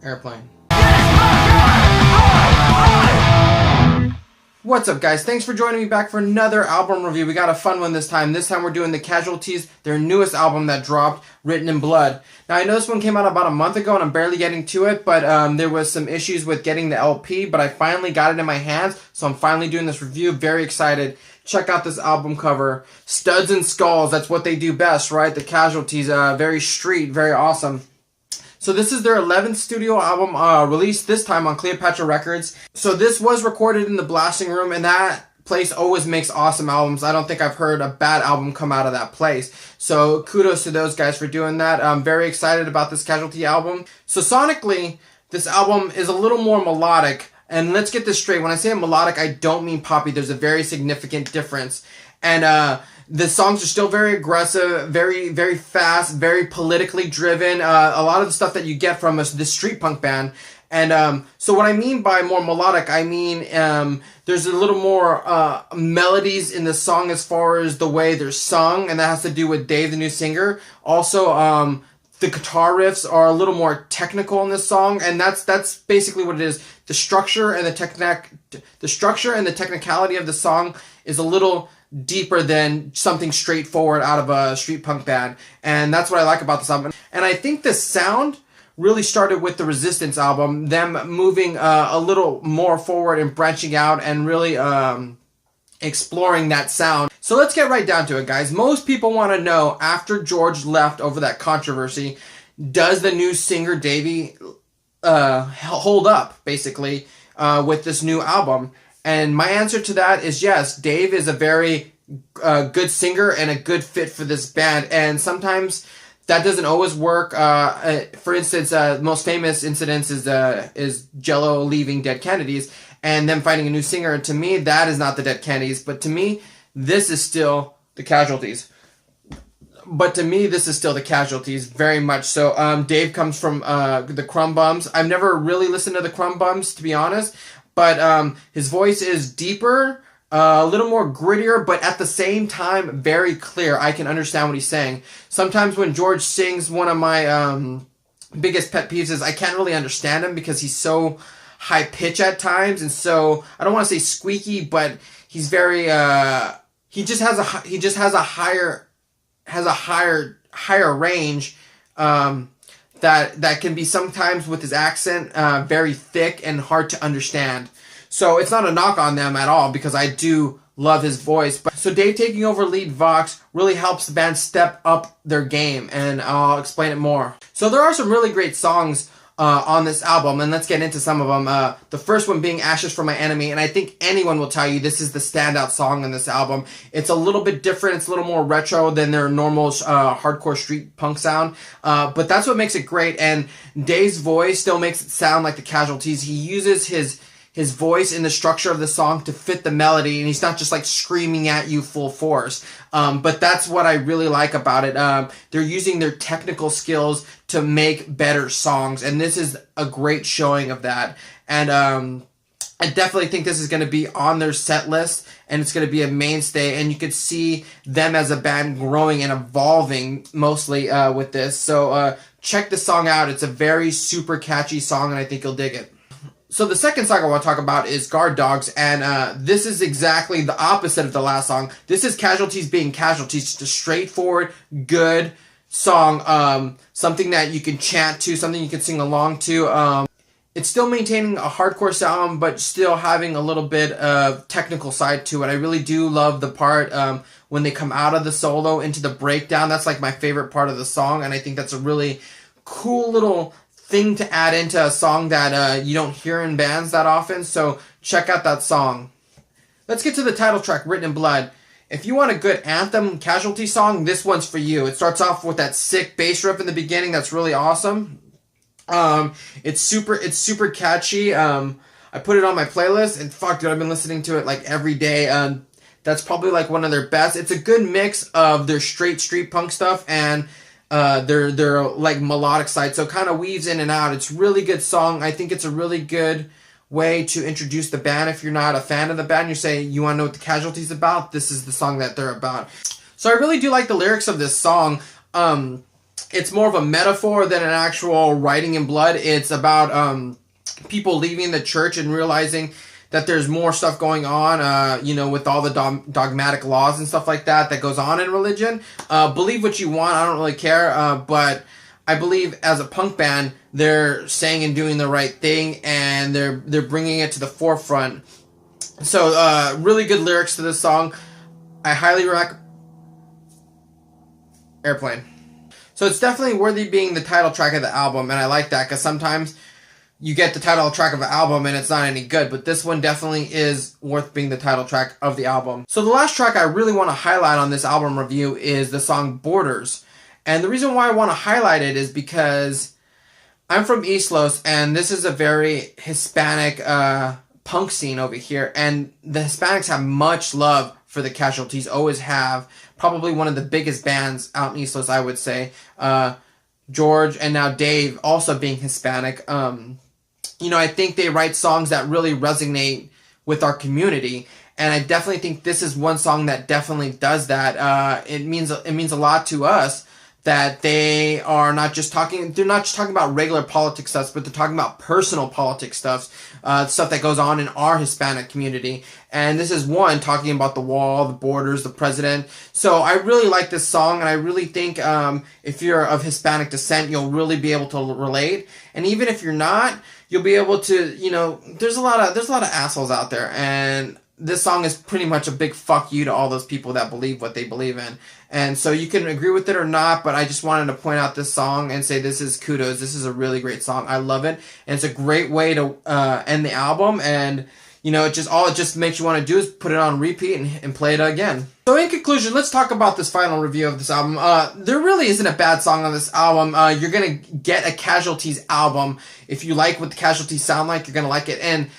Airplane. What's up, guys? Thanks for joining me back for another album review. We got a fun one this time. This time we're doing The Casualties, their newest album that dropped, Written in Blood. Now, I know this one came out about a month ago and I'm barely getting to it, but there was some issues with getting the LP, but I finally got it in my hands, so I'm finally doing this review. Very excited. Check out this album cover. Studs and skulls, that's what they do best, right? The Casualties, very street, very awesome. So this is their 11th studio album, released this time on Cleopatra Records. So this was recorded in the blasting room, and that place always makes awesome albums. I don't think I've heard a bad album come out of that place. So kudos to those guys for doing that. I'm very excited about this Casualty album. So sonically, this album is a little more melodic. And let's get this straight. When I say melodic, I don't mean poppy. There's a very significant difference. And the songs are still very aggressive, very, very fast, very politically driven. A lot of the stuff that you get from this street punk band. And so what I mean by more melodic, I mean there's a little more melodies in the song as far as the way they're sung, and that has to do with Dave, the new singer. Also, the guitar riffs are a little more technical in this song, and that's basically what it is. The structure and the technicality of the song is a little deeper than something straightforward out of a street punk band, and that's what I like about this album. And I think the sound really started with the Resistance album, them moving a little more forward and branching out and really exploring that sound. So let's get right down to it, guys. Most people want to know, after George left over that controversy, does the new singer Davey hold up, basically, with this new album? And my answer to that is yes. Dave is a very good singer and a good fit for this band, and sometimes that doesn't always work. For instance, the most famous incident is Jello leaving Dead Kennedys and them finding a new singer. And to me, that is not the Dead Kennedys, but to me, this is still the Casualties. Very much so. Dave comes from the Crumb Bums. I've never really listened to the Crumb Bums, to be honest, but his voice is deeper, a little more grittier, but at the same time, very clear. I can understand what he's saying. Sometimes when George sings, one of my biggest pet peeves is I can't really understand him because he's so high pitch at times, and so I don't want to say squeaky, but he's very he just has a higher range that can be sometimes with his accent very thick and hard to understand. So it's not a knock on them at all because I do love his voice. But so Dave taking over lead vox really helps the band step up their game, and I'll explain it more. So there are some really great songs on this album, and let's get into some of them. The first one being Ashes for My Enemy, and I think anyone will tell you this is the standout song on this album. It's a little bit different, it's a little more retro than their normal hardcore street punk sound, but that's what makes it great, and Dave's voice still makes it sound like the Casualties. He uses his voice in the structure of the song to fit the melody, and he's not just like screaming at you full force. But that's what I really like about it. They're using their technical skills to make better songs, and this is a great showing of that. And I definitely think this is going to be on their set list, and it's going to be a mainstay, and you could see them as a band growing and evolving mostly with this. So check this song out. It's a very super catchy song, and I think you'll dig it. So the second song I want to talk about is Guard Dogs, and this is exactly the opposite of the last song. This is Casualties being Casualties, just a straightforward, good song, something that you can chant to, something you can sing along to. It's still maintaining a hardcore sound, but still having a little bit of technical side to it. I really do love the part when they come out of the solo into the breakdown. That's like my favorite part of the song, and I think that's a really cool little thing to add into a song that you don't hear in bands that often, so check out that song. Let's get to the title track, Written in Blood. If you want a good anthem Casualty song, this one's for you. It starts off with that sick bass riff in the beginning that's really awesome. It's super catchy. I put it on my playlist, and fuck dude, I've been listening to it like every day. That's probably like one of their best. It's a good mix of their straight street punk stuff and their like melodic side, so it kind of weaves in and out. It's a really good song. I think it's a really good way to introduce the band. If you're not a fan of the band, you say you want to know what the Casualties about, this is the song that they're about. So I really do like the lyrics of this song. it's more of a metaphor than an actual writing in blood. It's about people leaving the church and realizing that there's more stuff going on, you know, with all the dogmatic laws and stuff like that that goes on in religion. Believe what you want. I don't really care. But I believe as a punk band, they're saying and doing the right thing, and they're bringing it to the forefront. So, really good lyrics to this song. I highly recommend Airplane. So it's definitely worthy being the title track of the album, and I like that because sometimes you get the title track of an album and it's not any good, but this one definitely is worth being the title track of the album. So the last track I really want to highlight on this album review is the song Borders. And the reason why I want to highlight it is because I'm from East Los, and this is a very Hispanic punk scene over here, and the Hispanics have much love for the Casualties, always have. Probably one of the biggest bands out in East Los, I would say. George and now Dave also being Hispanic. You know, I think they write songs that really resonate with our community, and I definitely think this is one song that definitely does that. It means a lot to us that they are not just talking, they're not just talking about regular politics stuff, but they're talking about personal politics stuff that goes on in our Hispanic community. And this is one talking about the wall, the borders, the president. So I really like this song, and I really think if you're of Hispanic descent, you'll really be able to relate. And even if you're not, you'll be able to, you know, there's a lot of assholes out there, and this song is pretty much a big fuck you to all those people that believe what they believe in. And so you can agree with it or not, but I just wanted to point out this song and say this is kudos. This is a really great song. I love it. And it's a great way to end the album. And, you know, it just makes you want to do is put it on repeat and play it again. So in conclusion, let's talk about this final review of this album. There really isn't a bad song on this album. You're going to get a Casualties album. If you like what the Casualties sound like, you're going to like it. And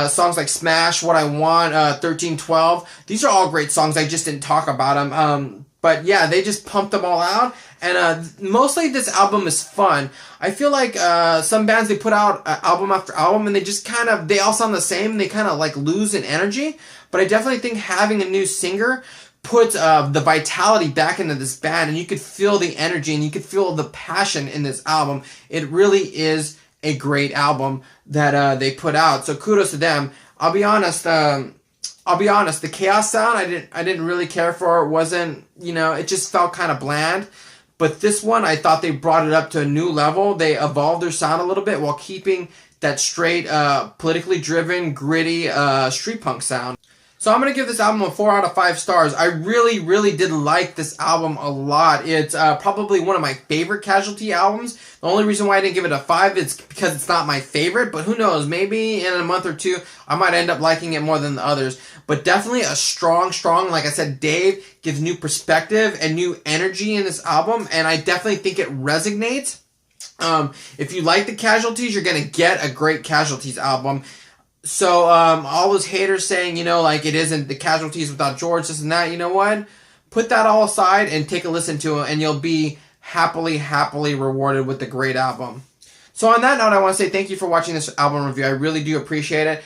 songs like Smash, What I Want, 1312, these are all great songs. I just didn't talk about them. But yeah, they just pumped them all out. And mostly this album is fun. I feel like some bands, they put out album after album and they just kind of, they all sound the same. And they kind of like lose in energy. But I definitely think having a new singer puts the vitality back into this band. And you could feel the energy and you could feel the passion in this album. It really is a great album that they put out. So kudos to them. I'll be honest, the Chaos sound, I didn't really care for. It wasn't, you know, it just felt kind of bland. But this one, I thought they brought it up to a new level. They evolved their sound a little bit while keeping that straight, politically driven, gritty, street punk sound. So I'm going to give this album a 4 out of 5 stars. I really, really did like this album a lot. It's probably one of my favorite Casualty albums. The only reason why I didn't give it a 5 is because it's not my favorite. But who knows, maybe in a month or two, I might end up liking it more than the others. But definitely a strong, like I said, Dave gives new perspective and new energy in this album. And I definitely think it resonates. If you like the Casualties, you're going to get a great Casualties album. So, all those haters saying, you know, like, it isn't the Casualties without George, this and that, you know what? Put that all aside and take a listen to it, and you'll be happily rewarded with the great album. So, on that note, I want to say thank you for watching this album review. I really do appreciate it.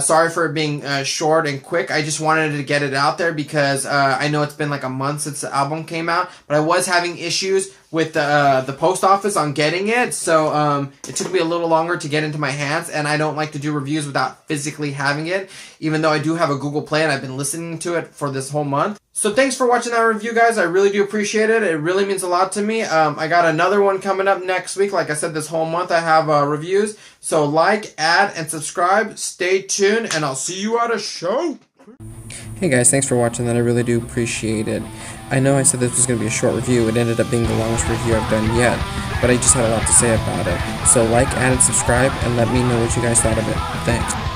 Sorry for it being short and quick. I just wanted to get it out there because I know it's been like a month since the album came out, but I was having issues with the post office on getting it, so it took me a little longer to get into my hands, and I don't like to do reviews without physically having it, even though I do have a Google Play and I've been listening to it for this whole month. So thanks for watching that review, guys. I really do appreciate it. It really means a lot to me. I got another one coming up next week. Like I said, this whole month I have reviews. So like, add, and subscribe. Stay tuned, and I'll see you at a show. Hey guys, thanks for watching that. I really do appreciate it. I know I said this was going to be a short review. It ended up being the longest review I've done yet, but I just had a lot to say about it. So like, add, and subscribe, and let me know what you guys thought of it. Thanks.